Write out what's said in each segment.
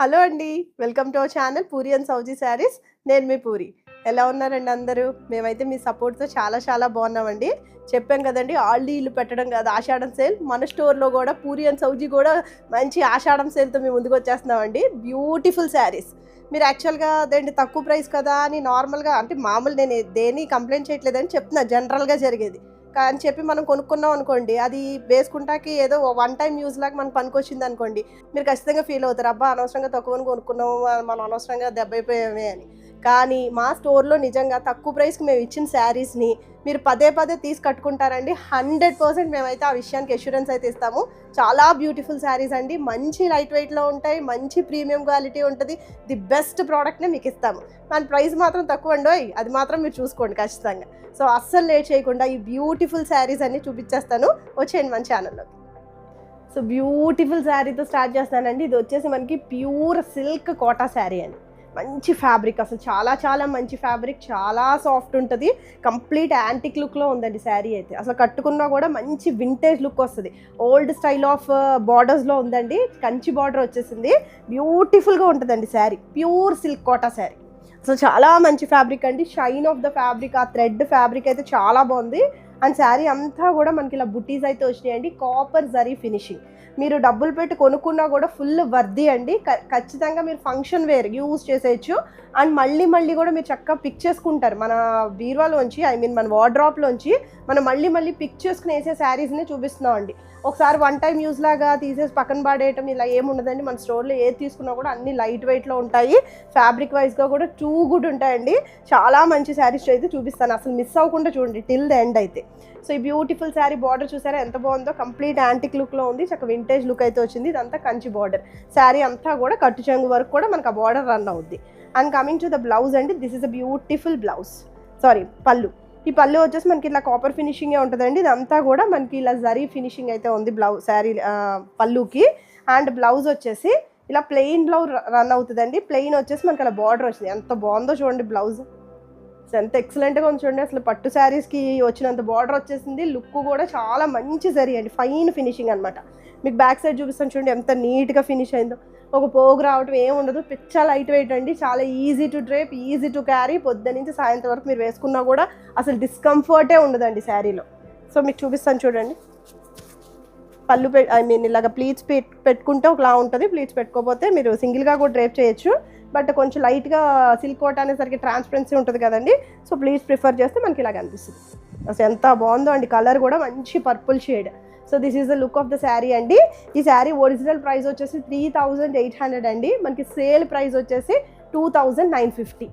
Hello అండి. Welcome to our channel Puri and Sowji saris. నేను మీ పూరి. ఎలా ఉన్నారండి అందరూ? మేమైతే మీ సపోర్ట్‌తో చాలా బాగున్నామండి. చెప్పాం కదండీ ఆల్రెడీ ఇల్లు పెట్టడం కాదు ఆషాఢం సేల్. మన స్టోర్‌లో కూడా పూరి అండ్ సౌజీ కూడా మంచి ఆషాఢం సేల్‌తో మేము ముందుకొచ్చేస్తున్నామండి. బ్యూటిఫుల్ శారీస్. మీరు యాక్చువల్‌గా అదేంటి తక్కువ ప్రైస్ కదా అని నార్మల్‌గా అంటే మామూలు నేను దేన్ని కంప్లెయింట్ చేయట్లేదని చెప్తున్నా జనరల్‌గా జరిగేది. అని చెప్పి మనం కొనుక్కున్నాం అనుకోండి, అది వేసుకుంటాకి ఏదో వన్ టైమ్ యూజ్ లాగా మనకు పనికొచ్చిందనుకోండి, మీరు ఖచ్చితంగా ఫీల్ అవుతారు. అబ్బా! అనవసరంగా తక్కువని కొనుక్కున్నాము, మనం అనవసరంగా దెబ్బైపోయామే అని. కానీ మా స్టోర్‌లో నిజంగా తక్కువ ప్రైస్‌కి మేము ఇచ్చిన శారీస్‌ని మీరు పదే తీసి కట్టుకుంటారండి. 100% మేమైతే ఆ విషయానికి అష్యూరెన్స్ అయితే ఇస్తాము. చాలా బ్యూటిఫుల్ శారీస్ అండి. మంచి లైట్ వెయిట్‌లో ఉంటాయి. మంచి ప్రీమియం క్వాలిటీ ఉంటది. ది బెస్ట్ ప్రోడక్ట్‌నే మీకు ఇస్తాము. మన ప్రైస్ మాత్రం తక్కువండోయ్. అది మాత్రం మీరు చూసుకోండి ఖచ్చితంగా. సో, అస్సలు లేట్ చేయకుండా ఈ బ్యూటిఫుల్ శారీస్ అన్నీ చూపిచ్చేస్తాను. వచ్చేయండి మన ఛానల్‌లోకి. సో, బ్యూటిఫుల్ శారీతో స్టార్ట్ చేస్తానండి. ఇది వచ్చేసి మనకి ప్యూర్ సిల్క్ కోటా శారీ అండి. మంచి ఫ్యాబ్రిక్ అసలు చాలా మంచి ఫ్యాబ్రిక్. చాలా సాఫ్ట్ ఉంటది. కంప్లీట్ యాంటిక్ లుక్‌లో ఉందండి శారీ అయితే. అసలు కట్టుకున్నా కూడా మంచి వింటేజ్ లుక్ వస్తది. ఓల్డ్ స్టైల్ ఆఫ్ బోర్డర్స్‌లో ఉందండి. కంచి బోర్డర్ వచ్చేసింది. బ్యూటిఫుల్‌గా ఉంటదండి saree. Pure silk Kota saree. అసలు చాలా మంచి ఫ్యాబ్రిక్ అండి. షైన్ ఆఫ్ ద ఫ్యాబ్రిక్, ఆ థ్రెడ్ ఫ్యాబ్రిక్ అయితే చాలా బాగుంది. అండ్ శారీ అంతా కూడా మనకి ఇలా బుటీస్ అయితే వచ్చినాయండి. Copper zari finishing. మీరు డబ్బులు పెట్టి కొనుక్కున్నా కూడా ఫుల్ వర్ది అండి. ఖచ్చితంగా మీరు ఫంక్షన్ వేర్ యూజ్ చేసేయచ్చు. అండ్ మళ్ళీ కూడా మీరు చక్కగా పిక్ చేసుకుంటారు. మన బీరువాలోంచి మన వార్డ్రాప్‌లోంచి మనం మళ్ళీ పిక్ చేసుకుని వేసే శారీస్‌ని చూపిస్తున్నాం అండి. ఒకసారి వన్ టైమ్ యూజ్ లాగా తీసేసి పక్కన పడేయటం ఇలా ఏముండదండి. మన స్టోర్‌లో ఏది తీసుకున్నా కూడా అన్ని లైట్ వెయిట్‌లో ఉంటాయి. ఫ్యాబ్రిక్ వైజ్‌గా కూడా టూ గుడ్ ఉంటాయండి. చాలా మంచి శారీస్ అయితే చూపిస్తాను. అసలు మిస్ అవ్వకుండా చూడండి టిల్ ద ఎండ్ అయితే. సో, ఈ బ్యూటిఫుల్ శారీ బార్డర్ చూసారా ఎంత బాగుందో. కంప్లీట్ యాంటిక్ లుక్‌లో ఉంది. చక్కగా వింటేజ్ లుక్ అయితే వచ్చింది. ఇదంతా కంచి బార్డర్. శారీ అంతా కూడా కట్టు చెంగు వరకు కూడా మనకు ఆ బార్డర్ రన్ అవుద్ది. And coming to the blouse అండి. This is a beautiful blouse. పళ్ళు. ఈ పళ్ళు వచ్చేసి మనకి ఇలా కాపర్ ఫినిషింగే ఉంటుందండి. ఇదంతా కూడా మనకి ఇలా జరీ ఫినిషింగ్ అయితే ఉంది శారీ పళ్ళుకి. అండ్ బ్లౌజ్ వచ్చేసి ఇలా ప్లెయిన్‌లో రన్ అవుతుందండి. ప్లెయిన్ వచ్చేసి మనకి అలా బార్డర్ వచ్చింది. ఎంత బాగుందో చూడండి బ్లౌజ్. ఎంత ఎక్సలెంట్‌గా ఉంది చూడండి. అసలు పట్టు శారీస్‌కి వచ్చినంత బార్డర్ వచ్చేసింది. లుక్ కూడా చాలా మంచి జరీ అండి. ఫైన్ ఫినిషింగ్ అనమాట. మీకు బ్యాక్ సైడ్ చూపిస్తాను చూడండి ఎంత నీట్‌గా ఫినిష్ అయిందో. ఒక పోగు రావటం ఏమి ఉండదు. పిచ్చ లైట్ వెయిట్ అండి. చాలా easy to drape, easy to carry. పొద్దున్న నుంచి సాయంత్రం వరకు మీరు వేసుకున్నా కూడా అసలు డిస్కంఫర్టే ఉండదండి శారీలో. సో, మీకు చూపిస్తాను చూడండి. పళ్ళు ఇలాగ ప్లీట్స్ పెట్టుకుంటే ఒకలా ఉంటుంది. ప్లీట్స్ పెట్టుకోకపోతే మీరు సింగిల్గా కూడా డ్రేప్ చేయొచ్చు. బట్ కొంచెం లైట్గా సిల్క్ కోట్ అనేసరికి ట్రాన్స్పరెన్సీ ఉంటుంది కదండి. సో, ప్లీట్స్ ప్రిఫర్ చేస్తే మనకి ఇలాగ అనిపిస్తుంది. అసలు ఎంత బాగుందో అండి. కలర్ కూడా మంచి purple shade. So, this is the look of the sari అండి. ఈ శారీ ఒరిజినల్ ప్రైస్ వచ్చేసి 3800 అండి. మనకి సేల్ ప్రైస్ వచ్చేసి 2950.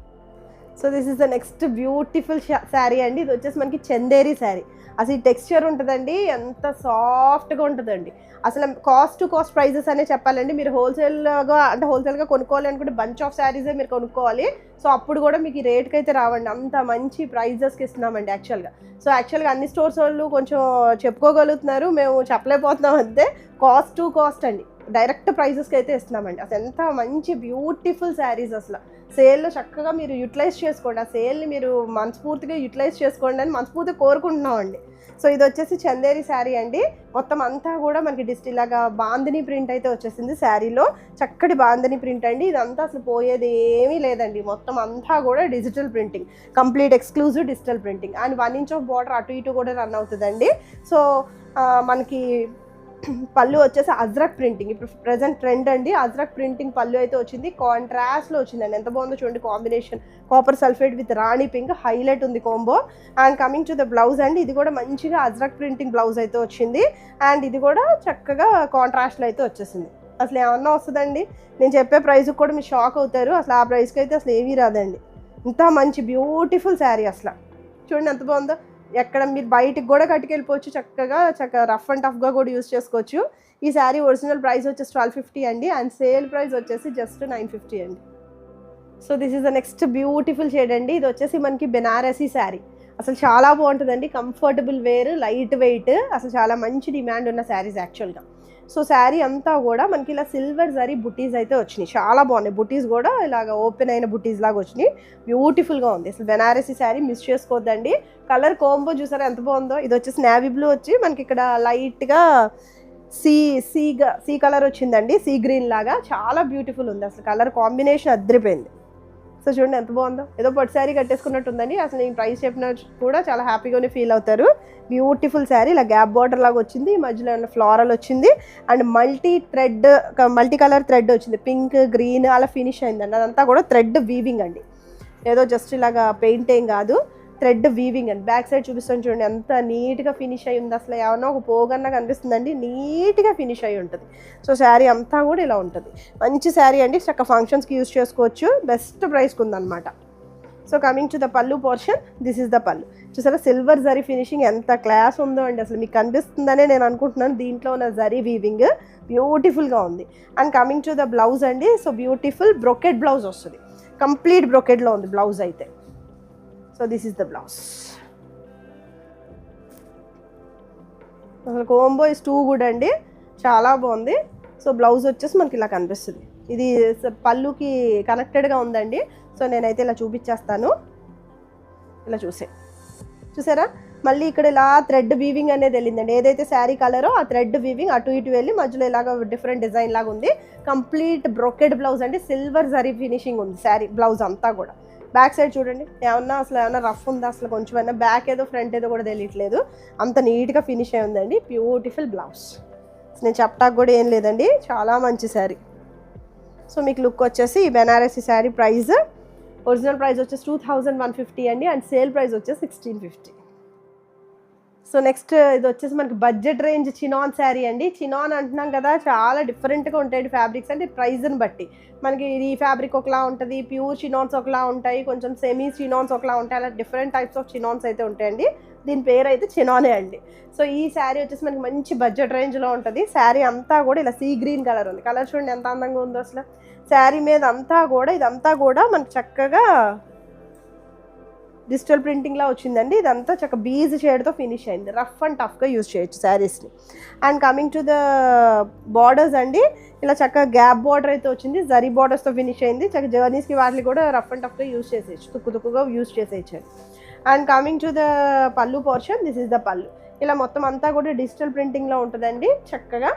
So, this is the next beautiful sari అండి. ఇది వచ్చేసి మనకి చందేరి శారీ. అసలు ఈ టెక్స్చర్ ఉంటుందండి ఎంత సాఫ్ట్గా ఉంటుందండి. అసలు కాస్ట్ టు కాస్ట్ ప్రైజెస్ అనే చెప్పాలండి. మీరు హోల్సేల్గా కొనుక్కోవాలి అనుకుంటే బంచ్ ఆఫ్ శారీసే మీరు కొనుక్కోవాలి. సో, అప్పుడు కూడా మీకు ఈ రేట్కి అయితే రావండి. అంత మంచి ప్రైజెస్కి ఇస్తున్నామండి యాక్చువల్గా. సో, యాక్చువల్గా అన్ని స్టోర్స్ వాళ్ళు కొంచెం చెప్పుకోగలుగుతున్నారు, మేము చెప్పలేకపోతున్నాం అంతే. కాస్ట్ టు కాస్ట్ అండి. డైరెక్ట్ ప్రైజెస్కి అయితే ఇస్తున్నామండి. అసలు ఎంత మంచి బ్యూటిఫుల్ శారీస్ అసలు. సేల్లో చక్కగా మీరు యూటిలైజ్ చేసుకోండి. ఆ సేల్ని మీరు మనస్ఫూర్తిగా యూటిలైజ్ చేసుకోండి అని మనస్ఫూర్తిగా కోరుకుంటున్నామండి. సో, ఇది వచ్చేసి చందేరి శారీ అండి. మొత్తం అంతా కూడా మనకి ఇలాగా బాందిని ప్రింట్ అయితే వచ్చేసింది శారీలో. చక్కటి బాందిని ప్రింట్ అండి. ఇదంతా అసలు పోయేది ఏమీ లేదండి. మొత్తం అంతా కూడా digital printing. Complete exclusive digital printing. And 1 inch of border అటు ఇటు కూడా రన్ అవుతుందండి. సో, మనకి పళ్ళు వచ్చేసి అజ్రక్ ప్రింటింగ్. ఇప్పుడు ప్రెజెంట్ ట్రెండ్ అండి. అజ్రక్ ప్రింటింగ్ పళ్ళు అయితే వచ్చింది. కాంట్రాస్ట్లో వచ్చిందండి. ఎంత బాగుందో చూడండి combination. Copper sulphate with rani pink highlight ఉంది combo. And coming to the blouse అండి. ఇది కూడా మంచిగా అజ్రక్ ప్రింటింగ్ బ్లౌజ్ అయితే వచ్చింది. అండ్ ఇది కూడా చక్కగా కాంట్రాస్ట్లో అయితే వచ్చేసింది. అసలు ఏమన్నా వస్తుందండి. నేను చెప్పే ప్రైస్కి కూడా మీరు షాక్ అవుతారు. అసలు ఆ ప్రైస్కి అయితే అసలు ఏమీ రాదండి. ఇంత మంచి బ్యూటిఫుల్ శారీ అసలు చూడండి ఎంత బాగుందో. ఎక్కడ మీరు బయటికి కూడా కట్టుకెళ్ళిపోవచ్చు. చక్కగా రఫ్ అండ్ టఫ్గా కూడా యూజ్ చేసుకోవచ్చు. ఈ శారీ ఒరిజినల్ ప్రైస్ వచ్చేసి 1250 అండి. అండ్ సేల్ ప్రైస్ వచ్చేసి జస్ట్ 950 అండి. So, this is the next beautiful shade అండి. ఇది వచ్చేసి మనకి బెనారసీ శారీ. అసలు చాలా బాగుంటుందండి. Comfortable wear, light weight. అసలు చాలా మంచి డిమాండ్ ఉన్న శారీస్ యాక్చువల్గా. సో, శారీ అంతా కూడా మనకి ఇలా సిల్వర్ జరీ బుటీస్ అయితే వచ్చినాయి. చాలా బాగున్నాయి. బుటీస్ కూడా ఇలాగ ఓపెన్ అయిన బుటీస్ లాగా వచ్చినాయి. బ్యూటిఫుల్గా ఉంది. అసలు బెనారసీ శారీ మిస్ చేసుకోవద్దండి. కలర్ కాంబో చూసారా ఎంత బాగుందో. ఇది వచ్చేసి నేవీ బ్లూ వచ్చి మనకి ఇక్కడ లైట్గా సీ కలర్ వచ్చిందండి, సీ గ్రీన్ లాగా చాలా బ్యూటిఫుల్ ఉంది. అసలు కలర్ కాంబినేషన్ అద్దరిపోయింది. సో చూడండి ఎంత బాగుందో, ఏదో పట్టు శారీ కట్టేసుకున్నట్టు ఉందండి. అసలు నేను ప్రైస్ చెప్పిన కూడా చాలా హ్యాపీగానే ఫీల్ అవుతారు. బ్యూటిఫుల్ శారీ, ఇలా గ్యాప్ బార్డర్ లాగా వచ్చింది, మధ్యలో ఏమైనా ఫ్లోరల్ వచ్చింది అండ్ మల్టీ కలర్ థ్రెడ్ వచ్చింది, పింక్ గ్రీన్ అలా ఫినిష్ అయిందండి. అదంతా కూడా థ్రెడ్ వీవింగ్ అండి, ఏదో జస్ట్ ఇలాగా పెయింట్ ఏం కాదు, థ్రెడ్ వీవింగ్ అండి. బ్యాక్ సైడ్ చూపిస్తాను చూడండి ఎంత నీట్గా ఫినిష్ అయ్యి ఉంది. అసలు ఏమన్నా ఒక పోగన్నా కనిపిస్తుందండి, నీట్గా ఫినిష్ అయ్యి ఉంటుంది. సో శారీ అంతా కూడా ఇలా ఉంటుంది. మంచి శారీ అండి, చక్కగా ఫంక్షన్స్కి యూజ్ చేసుకోవచ్చు, బెస్ట్ ప్రైస్కి ఉందన్నమాట. సో కమింగ్ టు ద పళ్ళు పోర్షన్, దిస్ ఇస్ ద పళ్ళు. చూసారా సిల్వర్ జరీ ఫినిషింగ్ ఎంత క్లాస్ ఉందో అండి, అసలు మీకు కనిపిస్తుందనే నేను అనుకుంటున్నాను. దీంట్లో ఉన్న జరీ వీవింగ్ బ్యూటిఫుల్గా ఉంది. And coming to the blouse అండి, సో బ్యూటిఫుల్ బ్రొకెట్ బ్లౌజ్ వస్తుంది, కంప్లీట్ బ్రొకెట్లో ఉంది బ్లౌజ్ అయితే. So this is the blouse. అసలు కోంబో ఇస్ టూ గుడ్ అండి, చాలా బాగుంది. సో బ్లౌజ్ వచ్చేసి మనకి ఇలా కనిపిస్తుంది, ఇది పళ్ళుకి కనెక్టెడ్గా ఉందండి. సో నేనైతే ఇలా చూపించేస్తాను, ఇలా చూసారా మళ్ళీ ఇక్కడ ఇలా థ్రెడ్ వీవింగ్ అనేది వెళ్ళిందండి. ఏదైతే శారీ కలరో ఆ థ్రెడ్ వీవింగ్ అటు ఇటు వెళ్ళి మధ్యలో ఇలాగ డిఫరెంట్ డిజైన్ లాగా ఉంది. కంప్లీట్ బ్రొకెడ్ బ్లౌజ్ అండి, సిల్వర్ జరీ ఫినిషింగ్ ఉంది శారీ బ్లౌజ్ అంతా కూడా. బ్యాక్ సైడ్ చూడండి ఏమన్నా రఫ్ ఉందా, అసలు కొంచెం అయినా బ్యాక్ ఏదో ఫ్రంట్ ఏదో కూడా తెలియట్లేదు, అంత నీట్గా ఫినిష్ అయి ఉందండి. బ్యూటిఫుల్ బ్లౌజ్, నేను చెప్పడానికి కూడా ఏం లేదండి, చాలా మంచి శారీ. సో మీకు లుక్ వచ్చేసి ఈ Banarasi sari price, original price వచ్చేసి 2150 అండి, అండ్ సేల్ ప్రైస్ వచ్చేసి 1650. సో నెక్స్ట్ ఇది వచ్చేసి మనకి బడ్జెట్ రేంజ్ చినాన్ శారీ అండి. చినాన్ అంటున్నాం కదా, చాలా డిఫరెంట్గా ఉంటాయి ఫ్యాబ్రిక్స్ అంటే ప్రైస్ని బట్టి. మనకి ఈ ఫ్యాబ్రిక్ ఒకలా ఉంటుంది, ప్యూర్ చినాన్స్ ఒకలా ఉంటాయి, కొంచెం సెమీ చినాన్స్ ఒకలా ఉంటాయి, అలా డిఫరెంట్ టైప్స్ ఆఫ్ చినాన్స్ అయితే ఉంటాయండి. దీని పేరు అయితే చినానే అండి. సో ఈ శారీ వచ్చేసి మనకి మంచి బడ్జెట్ రేంజ్లో ఉంటుంది. శారీ అంతా కూడా ఇలా సీ గ్రీన్ కలర్ ఉంది, కలర్ చూడండి ఎంత అందంగా ఉందో అసలు. శారీ మీద అంతా కూడా ఇదంతా కూడా మనకి చక్కగా డిజిటల్ ప్రింటింగ్లా వచ్చిందండి. ఇదంతా చక్కగా బీజ్ షేడ్తో ఫినిష్ అయింది, రఫ్ అండ్ టఫ్గా యూజ్ చేయొచ్చు శారీస్ని. And coming to the borders అండి, ఇలా చక్కగా గ్యాప్ బార్డర్ అయితే వచ్చింది, జరీ బార్డర్స్తో ఫినిష్ అయింది. చక్కగా జర్నీస్కి వాటిని కూడా రఫ్ అండ్ టఫ్గా యూజ్ చేసేయచ్చు, తుక్కుగా యూజ్ చేసేయచ్చు. అండ్ కమింగ్ టు ద పళ్ళు పోర్షన్, దిస్ ఇస్ ద పళ్ళు. ఇలా మొత్తం అంతా కూడా డిజిటల్ ప్రింటింగ్లో ఉంటుందండి, చక్కగా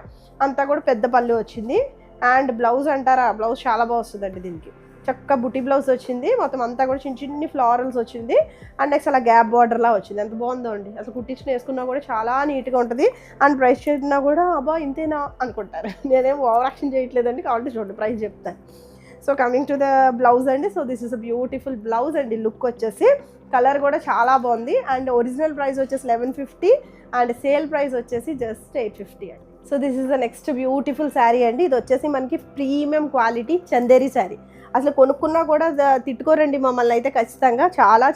అంతా కూడా పెద్ద పళ్ళు వచ్చింది. అండ్ బ్లౌజ్ అంటారా, బ్లౌజ్ చాలా బాగా వస్తుందండి దీనికి, చక్క బుటీ బ్లౌజ్ వచ్చింది, మొత్తం అంతా కూడా చిన్ని ఫ్లారల్స్ వచ్చింది. అండ్ నెక్స్ట్ అలా గ్యాప్ బార్డర్లా వచ్చింది, ఎంత బాగుందో అండి. అసలు కుట్టించుకుని వేసుకున్నా కూడా చాలా నీట్గా ఉంటుంది. అండ్ ప్రైస్ చెప్పినా కూడా అబ్బా ఇంతేనా అనుకుంటారు, నేనేం ఓవర్ యాక్షన్ చేయట్లేదండి, కాబట్టి చూడండి ప్రైస్ చెప్తాను. So coming to the blouse అండి, so this is a beautiful blouse అండి. లుక్ వచ్చేసి కలర్ కూడా చాలా బాగుంది. అండ్ ఒరిజినల్ ప్రైస్ వచ్చేసి 1150 అండ్ సేల్ ప్రైస్ వచ్చేసి జస్ట్ 850 అండి. So this is the next beautiful sari అండి. ఇది వచ్చేసి మనకి ప్రీమియం క్వాలిటీ చందేరి శారీ. అసలు కొనుక్కున్నా కూడా తిట్టుకోరండి మమ్మల్ని అయితే ఖచ్చితంగా.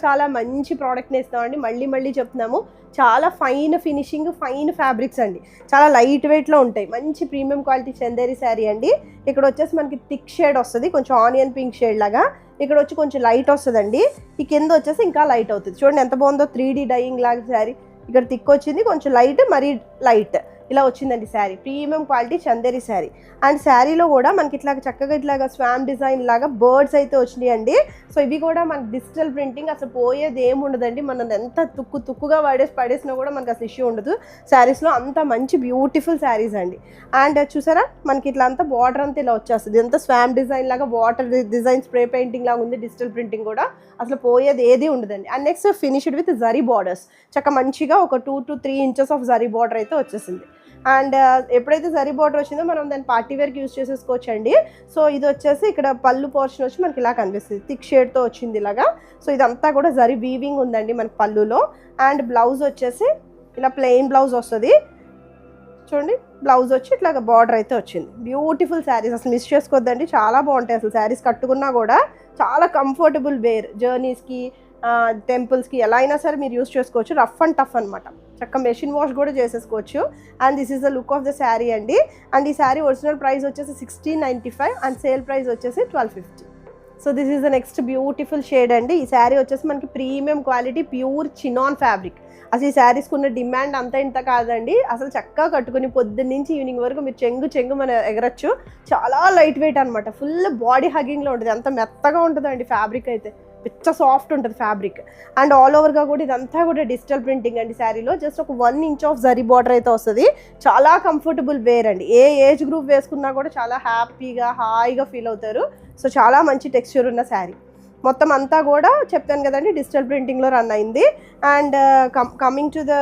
చాలా మంచి ప్రోడక్ట్ని ఇస్తామండి, మళ్ళీ చెప్తున్నాము. చాలా ఫైన్ ఫినిషింగ్, ఫైన్ ఫ్యాబ్రిక్స్ అండి, చాలా లైట్ వెయిట్లో ఉంటాయి. మంచి ప్రీమియం క్వాలిటీ చందేరి శారీ అండి. ఇక్కడ వచ్చేసి మనకి థిక్ షేడ్ వస్తుంది, కొంచెం ఆనియన్ పింక్ షేడ్ లాగా. ఇక్కడ వచ్చి కొంచెం లైట్ వస్తుందండి, ఈ కింద వచ్చేసి ఇంకా లైట్ అవుతుంది. చూడండి ఎంత బాగుందో, 3D డైయింగ్ లాగా శారీ. ఇక్కడ థిక్ వచ్చింది, కొంచెం లైట్, మరీ లైట్ ఇలా వచ్చిందండి sari. Premium quality Chanderi sari. And శారీలో కూడా మనకి ఇట్లా చక్కగా ఇట్లాగా స్వామ్ డిజైన్ లాగా బర్డ్స్ అయితే వచ్చినాయి అండి. సో ఇవి కూడా మనకి డిజిటల్ ప్రింటింగ్, అసలు పోయేది ఏమి ఉండదండి. మనం ఎంత తుక్కుగా పడేసినా కూడా మనకి అసలు ఇష్యూ ఉండదు శారీస్లో. అంత మంచి బ్యూటిఫుల్ శారీస్ అండి. అండ్ చూసారా మనకి ఇట్లా అంతా బార్డర్ అంతా ఇలా వచ్చేస్తుంది, ఎంత స్వామ్ డిజైన్ లాగా వాటర్ డిజైన్ స్ప్రే పెయింటింగ్ లాగా ఉంది. డిజిటల్ ప్రింటింగ్ కూడా అసలు పోయేది ఏది ఉండదండి. And next finished with zari borders, చక్కగా మంచిగా ఒక 2 to 3 inches of zari border అయితే వచ్చేసింది. అండ్ ఎప్పుడైతే జరీ బార్డర్ వచ్చిందో మనం దాన్ని పార్టీ వేర్కి యూజ్ చేసేసుకోవచ్చు అండి. సో ఇది వచ్చేసి ఇక్కడ పళ్ళు పోర్షన్ వచ్చి మనకి ఇలా కనిపిస్తుంది, థిక్ షేడ్తో వచ్చింది ఇలాగా. సో ఇదంతా కూడా జరీ వీవింగ్ ఉందండి మనకి పళ్ళులో. అండ్ బ్లౌజ్ వచ్చేసి ఇలా ప్లెయిన్ బ్లౌజ్ వస్తుంది, చూడండి బ్లౌజ్ వచ్చి ఇట్లా బార్డర్ అయితే వచ్చింది. బ్యూటిఫుల్ శారీస్, అసలు మిస్ చేసుకోవద్దండి, చాలా బాగుంటాయి. అసలు శారీస్ కట్టుకున్నా కూడా చాలా కంఫర్టబుల్ వేర్, జర్నీస్కి టెంపుల్స్కి ఎలా అయినా సరే మీరు యూస్ చేసుకోవచ్చు. రఫ్ అండ్ టఫ్ అనమాట, చక్కగా మెషిన్ వాష్ కూడా చేసేసుకోవచ్చు. And this is the look of the sari అండి. అండ్ ఈ శారీ ఒరిజినల్ ప్రైస్ వచ్చేసి 1695 అండ్ సేల్ ప్రైస్ వచ్చేసి 1250. So this is the next beautiful shade అండి. ఈ శారీ వచ్చేసి మనకి premium quality pure chinon fabric. అసలు ఈ శారీస్కి ఉన్న డిమాండ్ అంతా ఇంత కాదండి. అసలు చక్కగా కట్టుకుని పొద్దున్న నుంచి ఈవినింగ్ వరకు మీరు చెంగు మన ఎగరచ్చు. చాలా లైట్ వెయిట్ అనమాట, ఫుల్ బాడీ హగ్గింగ్లో ఉంటుంది, అంత మెత్తగా ఉంటుందండి ఫ్యాబ్రిక్ అయితే. పిచ్చ సాఫ్ట్ ఉంటుంది ఫ్యాబ్రిక్. అండ్ ఆల్ ఓవర్గా కూడా ఇదంతా కూడా డిజిటల్ ప్రింటింగ్ అండి. శారీలో జస్ట్ ఒక 1 ఇంచ్ ఆఫ్ జరీ బార్డర్ అయితే వస్తుంది. చాలా కంఫర్టబుల్ వేర్ అండి. ఏ ఏజ్ గ్రూప్ వేసుకున్నా కూడా చాలా హ్యాపీగా హాయిగా ఫీల్ అవుతారు. సో చాలా మంచి టెక్స్చర్ ఉన్న శారీ. మొత్తం అంతా కూడా చెప్పాను కదండి డిజిటల్ ప్రింటింగ్లో రన్ అయింది. అండ్ కమింగ్ టు ద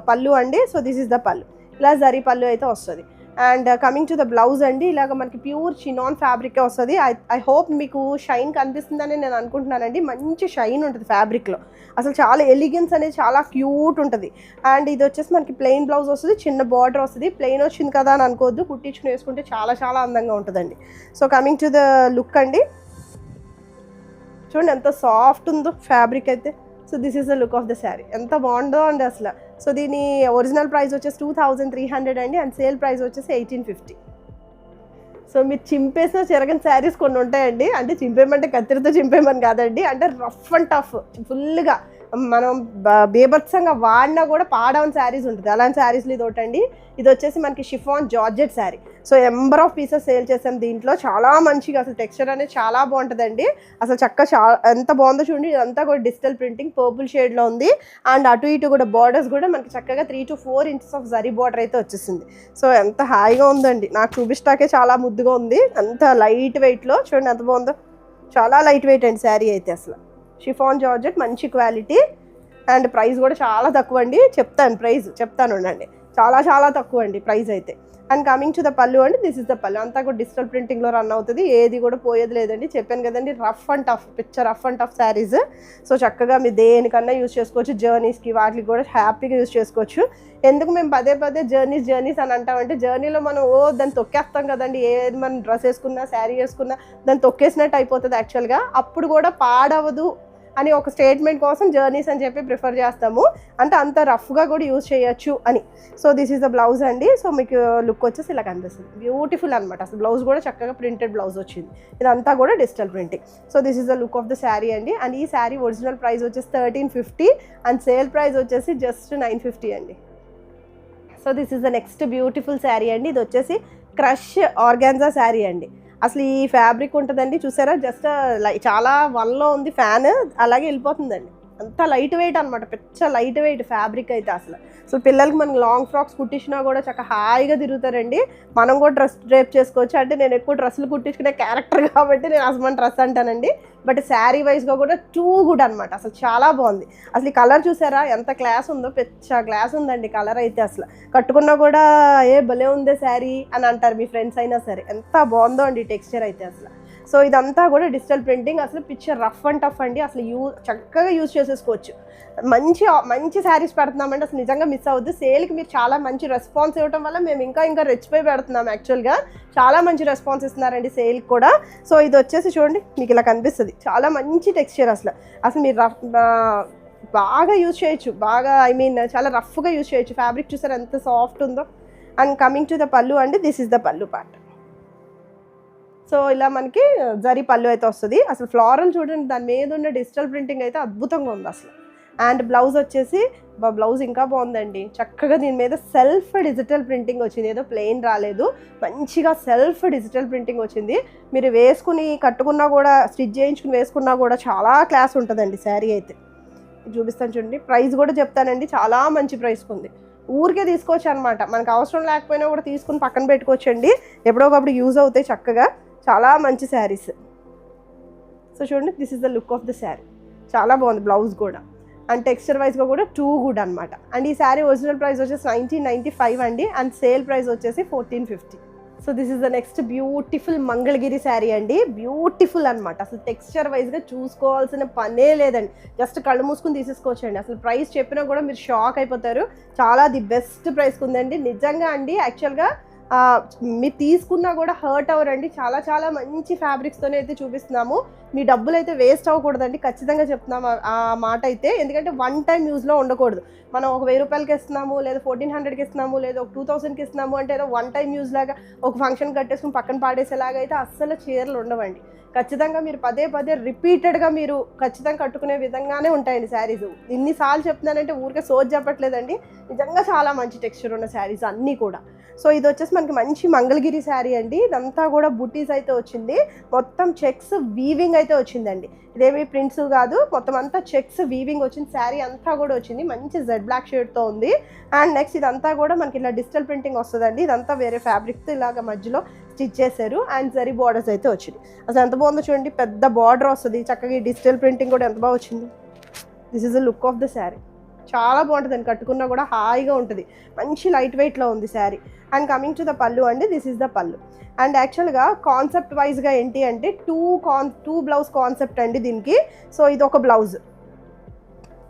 పళ్ళు అండి. సో దిస్ ఇస్ ద పళ్ళు. ఇలా జరీ పళ్ళు అయితే వస్తుంది. And coming to the blouse అండి, ఇలాగ మనకి ప్యూర్ చినాన్ ఫ్యాబ్రికే వస్తుంది. ఐ హోప్ మీకు షైన్ కనిపిస్తుందని నేను అనుకుంటున్నానండి. మంచి షైన్ ఉంటుంది ఫ్యాబ్రిక్లో. అసలు చాలా ఎలిగెన్స్ అనేది చాలా క్యూట్ ఉంటుంది. అండ్ ఇది వచ్చేసి మనకి ప్లెయిన్ బ్లౌజ్ వస్తుంది, చిన్న బార్డర్ వస్తుంది. ప్లెయిన్ వచ్చింది కదా అని అనుకోవద్దు, కుట్టించుకుని వేసుకుంటే చాలా చాలా అందంగా ఉంటుందండి. So coming to the look అండి, చూడండి ఎంత సాఫ్ట్ ఉందో ఫ్యాబ్రిక్ అయితే. So this is the look of the sari. ఎంత బాగుందో అండి అసలు. సో దీని ఒరిజినల్ ప్రైస్ వచ్చేసి 2300 అండి. అండ్ సేల్ ప్రైస్ వచ్చేసి 1850. సో మీరు చింపేసిన చెరగని శారీస్ కొన్ని ఉంటాయండి. అంటే చింపేయమంటే కత్తిరితో చింపేయమని కాదండి, అంటే రఫ్ అండ్ టఫ్ ఫుల్గా మనం బేభత్సంగా వాడినా కూడా పాడవని శారీస్ ఉంటుంది. అలాంటి శారీస్లో ఇది ఒకటండి. ఇది వచ్చేసి మనకి chiffon georgette sari. So number of pieces sale చేసాం దీంట్లో. చాలా మంచిగా అసలు టెక్స్చర్ అనేది చాలా బాగుంటుందండి. అసలు చక్కగా ఎంత బాగుందో చూడండి. ఇదంతా కూడా డిజిటల్ ప్రింటింగ్ పర్పుల్ షేడ్లో ఉంది. అండ్ అటు ఇటు కూడా బార్డర్స్ కూడా మనకి చక్కగా 3 to 4 inches of zari border అయితే వచ్చేసింది. సో ఎంత హాయిగా ఉందండి, నాకు చూపిస్తాకే చాలా ముద్దుగా ఉంది. అంత లైట్ వెయిట్లో చూడండి ఎంత బాగుందో. చాలా లైట్ వెయిట్ అండి శారీ అయితే అసలు. షిఫాన్ జార్జెట్ మంచి క్వాలిటీ. అండ్ ప్రైస్ కూడా చాలా తక్కువ అండి. చెప్తాను ఉండండి. చాలా చాలా తక్కువ అండి ప్రైస్ అయితే. అండ్ కమింగ్ టు ద పళ్ళు అండి, దిస్ ఇస్ ద పళ్ళు. అంతా కూడా డిజిటల్ ప్రింటింగ్లో రన్ అవుతుంది. ఏది కూడా పోయేది లేదండి. చెప్పాను కదండి rough and tough saris. So చక్కగా మీరు దేనికన్నా యూజ్ చేసుకోవచ్చు. జర్నీస్కి వాటికి కూడా హ్యాపీగా యూజ్ చేసుకోవచ్చు. ఎందుకు మేము పదే జర్నీస్ అని అంటామంటే, జర్నీలో మనం దాన్ని తొక్కేస్తాం కదండి. ఏది మనం డ్రెస్ వేసుకున్నా శారీ వేసుకున్నా దాన్ని తొక్కేసినట్టు అయిపోతుంది యాక్చువల్గా. అప్పుడు కూడా పాడవదు అని ఒక స్టేట్మెంట్ కోసం జర్నీస్ అని చెప్పి ప్రిఫర్ చేస్తాము. అంటే అంత రఫ్గా కూడా యూజ్ చేయొచ్చు అని. So this is the blouse అండి. సో మీకు లుక్ వచ్చేసి ఇలా కనిపిస్తుంది. బ్యూటిఫుల్ అనమాట. అసలు బ్లౌజ్ కూడా చక్కగా ప్రింటెడ్ బ్లౌజ్ వచ్చింది. ఇదంతా కూడా digital printing. So this is the look of the sari అండి. అండ్ ఈ శారీ ఒరిజినల్ ప్రైస్ వచ్చేసి 1350 అండ్ సేల్ ప్రైస్ వచ్చేసి జస్ట్ 950 అండి. So this is the next beautiful sari అండి. ఇది వచ్చేసి క్రష్ ఆర్గాన్జా శారీ అండి. అసలు ఈ ఫ్యాబ్రిక్ ఉంటుందండి, చూసారా జస్ట్ చాలా వన్లో ఉంది ఫ్యాన్, అలాగే వెళ్ళిపోతుందండి. అంత లైట్ వెయిట్ అనమాట, పెద్ద లైట్ వెయిట్ ఫ్యాబ్రిక్ అయితే అసలు. సో పిల్లలకి మనకి లాంగ్ ఫ్రాక్స్ కుట్టించినా కూడా చక్కగా హాయిగా తిరుగుతారండి. మనం కూడా డ్రెస్ డ్రేప్ చేసుకోవచ్చు. అంటే నేను ఎక్కువ డ్రెస్సులు కుట్టించుకునే క్యారెక్టర్ కాబట్టి నేను హస్బెండ్ డ్రెస్ అంటానండి. బట్ శారీ వైజ్గా కూడా టూ గుడ్ అనమాట. అసలు చాలా బాగుంది. అసలు ఈ కలర్ చూసారా ఎంత క్లాస్ ఉందో, పెద్ద క్లాస్ ఉందండి కలర్ అయితే. అసలు కట్టుకున్నా కూడా భలే ఉందే శారీ అని అంటారు మీ ఫ్రెండ్స్ అయినా సరే. ఎంత బాగుందో అండి టెక్స్చర్ అయితే అసలు. సో ఇదంతా కూడా డిజిటల్ ప్రింటింగ్. అసలు పిక్చర్ రఫ్ అండ్ టఫ్ అండి. అసలు చక్కగా యూజ్ చేసేసుకోవచ్చు. మంచి శారీస్ పెడుతున్నామంటే అసలు నిజంగా మిస్ అవ్వద్దు. సేల్కి మీరు చాలా మంచి రెస్పాన్స్ ఇవ్వడం వల్ల మేము ఇంకా రెచ్చిపోయి పెడుతున్నాం. యాక్చువల్గా చాలా మంచి రెస్పాన్స్ ఇస్తున్నారండి సేల్కి కూడా. సో ఇది వచ్చేసి చూడండి మీకు ఇలా కనిపిస్తుంది. చాలా మంచి టెక్స్చర్ అసలు మీరు బాగా యూజ్ చేయొచ్చు. చాలా రఫ్గా యూజ్ చేయొచ్చు. ఫ్యాబ్రిక్ చూసారు ఎంత సాఫ్ట్ ఉందో. అండ్ కమింగ్ టు ద పళ్ళు అండి, దిస్ ఇస్ ద పళ్ళు పార్ట్. సో ఇలా మనకి జరీ పళ్ళు అయితే వస్తుంది. అసలు ఫ్లోరల్ చూడండి, దాని మీద ఉన్న డిజిటల్ ప్రింటింగ్ అయితే అద్భుతంగా ఉంది అసలు. అండ్ బ్లౌజ్ వచ్చేసి బ్లౌజ్ ఇంకా బాగుందండి. చక్కగా దీని మీద సెల్ఫ్ డిజిటల్ ప్రింటింగ్ వచ్చింది. ఏదో ప్లెయిన్ రాలేదు, మంచిగా సెల్ఫ్ డిజిటల్ ప్రింటింగ్ వచ్చింది. మీరు వేసుకుని కట్టుకున్నా కూడా, స్టిచ్ చేయించుకుని వేసుకున్నా కూడా చాలా క్లాస్ ఉంటుందండి శారీ అయితే. చూపిస్తాను చూడండి. ప్రైస్ కూడా చెప్తానండి, చాలా మంచి ప్రైస్కి ఉంది. ఊరికే తీసుకోవచ్చు అనమాట. మనకు అవసరం లేకపోయినా కూడా తీసుకుని పక్కన పెట్టుకోవచ్చండి. ఎప్పుడో ఒకప్పుడు యూజ్ అవుతాయి చక్కగా. చాలా మంచి శారీస్. సో చూడండి, this is the look of the sari. చాలా బాగుంది బ్లౌజ్ కూడా. అండ్ టెక్స్చర్ వైజ్గా కూడా టూ గుడ్ అనమాట. అండ్ ఈ శారీ ఒరిజినల్ ప్రైస్ వచ్చేసి 1995 అండి. అండ్ సేల్ ప్రైస్ వచ్చేసి 1450. So this is the next beautiful Mangalagiri sari అండి. బ్యూటిఫుల్ అనమాట. అసలు టెక్స్చర్ వైజ్గా చూసుకోవాల్సిన పనే లేదండి. జస్ట్ కళ్ళు మూసుకుని తీసేసుకోవచ్చండి. అసలు ప్రైస్ చెప్పినా కూడా మీరు షాక్ అయిపోతారు. చాలా ది బెస్ట్ ప్రైస్కి ఉందండి నిజంగా అండి. యాక్చువల్గా మీరు తీసుకున్నా కూడా హర్ట్ అవ్వరండి. చాలా చాలా మంచి ఫ్యాబ్రిక్స్తోనే అయితే చూపిస్తున్నాము. మీ డబ్బులు అయితే వేస్ట్ అవ్వకూడదండి, ఖచ్చితంగా చెప్తున్నాము ఆ మాట అయితే. ఎందుకంటే వన్ టైం యూజ్లో ఉండకూడదు. మనం ఒక 1000 రూపాయలకి ఇస్తున్నాము, లేదా 1400కి ఇస్తున్నాము, లేదా ఒక 2000కి ఇస్తున్నాము అంటే ఏదో వన్ టైం యూజ్ లాగా ఒక ఫంక్షన్ కట్టేసుకుని పక్కన పాడేసేలాగా అయితే అస్సలు చీరలు ఉండవండి. ఖచ్చితంగా మీరు పదే పదే రిపీటెడ్గా మీరు ఖచ్చితంగా కట్టుకునే విధంగానే ఉంటాయండి శారీస్. ఇన్నిసార్లు చెప్తున్నానంటే ఊరికే సోజ్ చెప్పట్లేదండి, నిజంగా చాలా మంచి టెక్స్చర్ ఉన్న శారీస్ అన్నీ కూడా. సో ఇది వచ్చేసి మనకి మంచి మంగళగిరి శారీ అండి. ఇదంతా కూడా బుటీస్ అయితే వచ్చింది, మొత్తం చెక్స్ వీవింగ్ అయితే వచ్చిందండి. ఇదేమి ప్రింట్స్ కాదు, మొత్తం అంతా చెక్స్ వీవింగ్ వచ్చింది. శారీ అంతా కూడా వచ్చింది, మంచి జెడ్ బ్లాక్ షేడ్తో ఉంది. అండ్ నెక్స్ట్ ఇదంతా కూడా మనకి ఇలా డిజిటల్ ప్రింటింగ్ వస్తుందండి. ఇదంతా వేరే ఫ్యాబ్రిక్తో ఇలాగ మధ్యలో స్టిచ్ చేశారు. అండ్ జరీ బార్డర్స్ అయితే వచ్చింది. అసలు ఎంత బాగుందో చూడండి, పెద్ద బార్డర్ వస్తుంది, చక్కగా ఈ డిజిటల్ ప్రింటింగ్ కూడా ఎంత బాగా వచ్చింది. This is the look of the sari. చాలా బాగుంటుందండి, కట్టుకున్నా కూడా హాయిగా ఉంటుంది, మంచి లైట్ వెయిట్లో ఉంది sari. And coming to the పళ్ళు అండి, దిస్ ఈజ్ ద పళ్ళు. అండ్ యాక్చువల్గా కాన్సెప్ట్ వైజ్గా ఏంటి అంటే టూ బ్లౌజ్ కాన్సెప్ట్ అండి దీనికి. సో ఇది ఒక బ్లౌజ్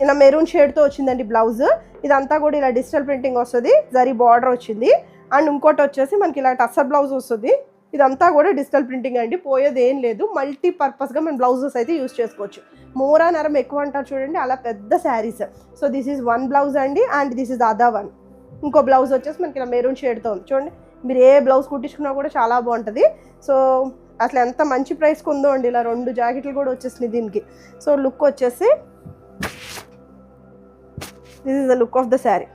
ఇలా మెరూన్ షేడ్తో వచ్చిందండి బ్లౌజ్. ఇదంతా కూడా ఇలా డిజిటల్ ప్రింటింగ్ వస్తుంది, జరీ బార్డర్ వచ్చింది. అండ్ ఇంకోటి వచ్చేసి మనకి ఇలా టస్సర్ బ్లౌజ్ వస్తుంది. ఇదంతా కూడా డిజిటల్ ప్రింటింగ్ అండి, పోయేది ఏం లేదు. మల్టీపర్పస్గా మనం బ్లౌజెస్ అయితే యూజ్ చేసుకోవచ్చు. మోరా నరం ఎక్కువ అంటారు చూడండి, అలా పెద్ద saris. So this is one blouse అండి. And this is other one. ఇంకో బ్లౌజ్ వచ్చేసి మనకి ఇలా మెరూన్ షేడ్తో ఉంది చూడండి. మీరు ఏ బ్లౌజ్ కుట్టించుకున్నా కూడా చాలా బాగుంటుంది. సో అసలు ఎంత మంచి ప్రైస్కి ఉందో అండి. ఇలా 2 జాకెట్లు కూడా వచ్చేసినాయి దీనికి. సో లుక్ వచ్చేసి this is the look of the sari.